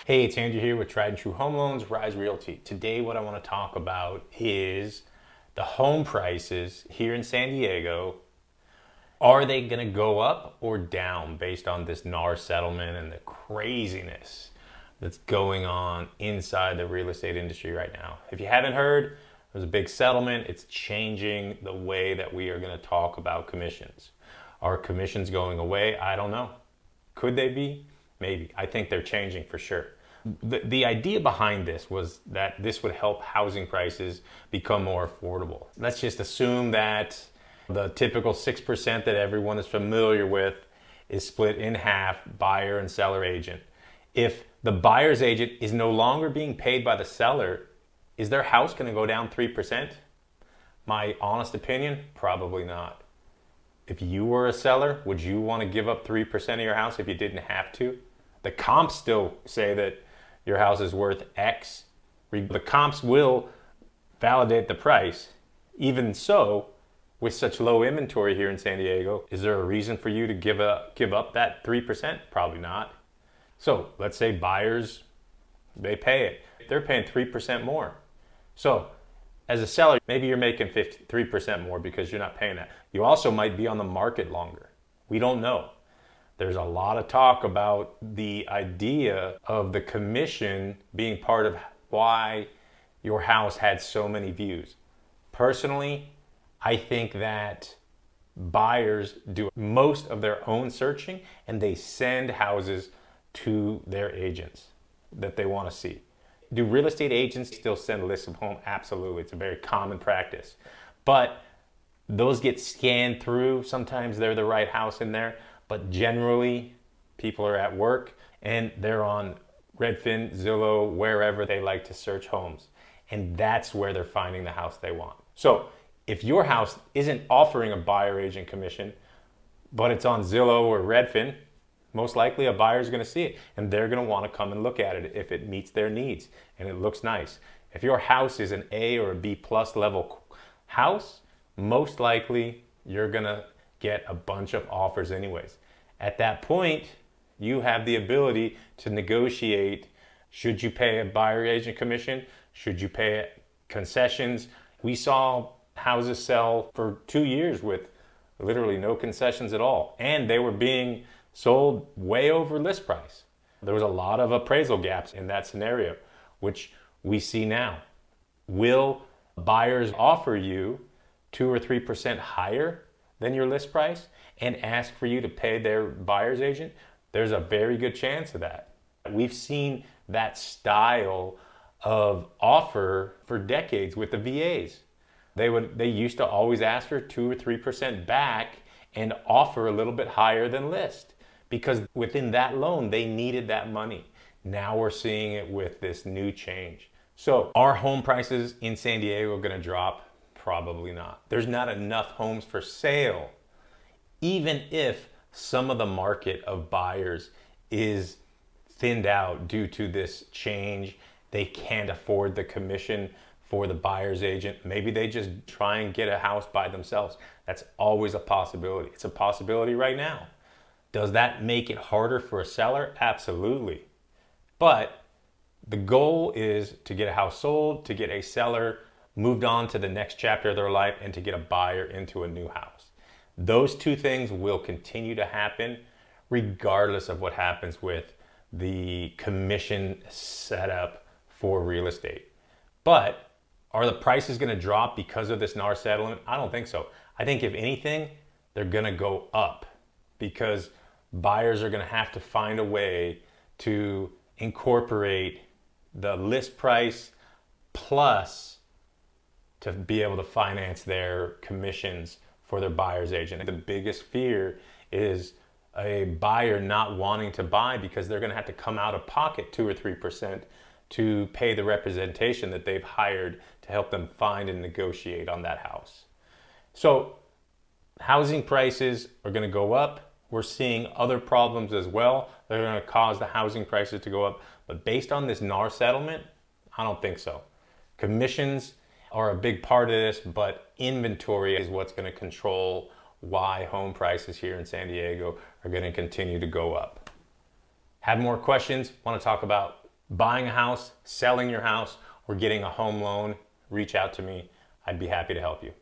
Hey, it's Andrew here with Tried and True Home Loans, Rise Realty. Today what I want to talk about is the home prices here in San Diego. Are they going to go up or down based on this NAR settlement and the craziness that's going on inside the real estate industry right now? If you haven't heard, there's a big settlement. It's changing the way that we are going to talk about commissions. Are commissions going away? I don't know. Could they be? Maybe. I think they're changing for sure. The idea behind this was that this would help housing prices become more affordable. Let's just assume that the typical 6% that everyone is familiar with is split in half, buyer and seller agent. If the buyer's agent is no longer being paid by the seller, is their house going to go down 3%? My honest opinion, probably not. If you were a seller, would you want to give up 3% of your house if you didn't have to? The comps still say that your house is worth X. The comps will validate the price. Even so, with such low inventory here in San Diego, is there a reason for you to give up that 3%? Probably not. So let's say buyers, they pay it. They're paying 3% more. So as a seller, maybe you're making 3% more because you're not paying that. You also might be on the market longer. We don't know. There's a lot of talk about the idea of the commission being part of why your house had so many views. Personally, I think that buyers do most of their own searching and they send houses to their agents that they want to see. Do real estate agents still send lists of homes? Absolutely. It's a very common practice. But those get scanned through. Sometimes they're the right house in there. But generally, people are at work and they're on Redfin, Zillow, wherever they like to search homes. And that's where they're finding the house they want. So if your house isn't offering a buyer agent commission, but it's on Zillow or Redfin, most likely a buyer is going to see it and they're going to want to come and look at it if it meets their needs and it looks nice. If your house is an A or a B plus level house, most likely you're going to get a bunch of offers anyways. At that point, you have the ability to negotiate. Should you pay a buyer agent commission? Should you pay concessions? We saw houses sell for 2 years with literally no concessions at all. And they were being sold way over list price. There was a lot of appraisal gaps in that scenario, which we see now. Will buyers offer you 2 or 3% higher than your list price and ask for you to pay their buyer's agent? There's a very good chance of that. We've seen that style of offer for decades with the VAs. They used to always ask for 2 or 3% back and offer a little bit higher than list because within that loan, they needed that money. Now we're seeing it with this new change. So are home prices in San Diego going to drop? Probably not. There's not enough homes for sale. Even if some of the market of buyers is thinned out due to this change, they can't afford the commission for the buyer's agent. Maybe they just try and get a house by themselves. That's always a possibility. It's a possibility right now. Does that make it harder for a seller? Absolutely. But the goal is to get a house sold, to get a seller moved on to the next chapter of their life, and to get a buyer into a new house. Those two things will continue to happen regardless of what happens with the commission setup for real estate. But are the prices going to drop because of this NAR settlement? I don't think so. I think if anything, they're going to go up because buyers are going to have to find a way to incorporate the list price plus to be able to finance their commissions for their buyer's agent. The biggest fear is a buyer not wanting to buy because they're going to have to come out of pocket 2 or 3% to pay the representation that they've hired to help them find and negotiate on that house. So housing prices are going to go up. We're seeing other problems as well that are going to cause the housing prices to go up. But based on this NAR settlement, I don't think so. Commissions are a big part of this, but inventory is what's going to control why home prices here in San Diego are going to continue to go up. Have more questions? Want to talk about buying a house, selling your house, or getting a home loan, reach out to me. I'd be happy to help you.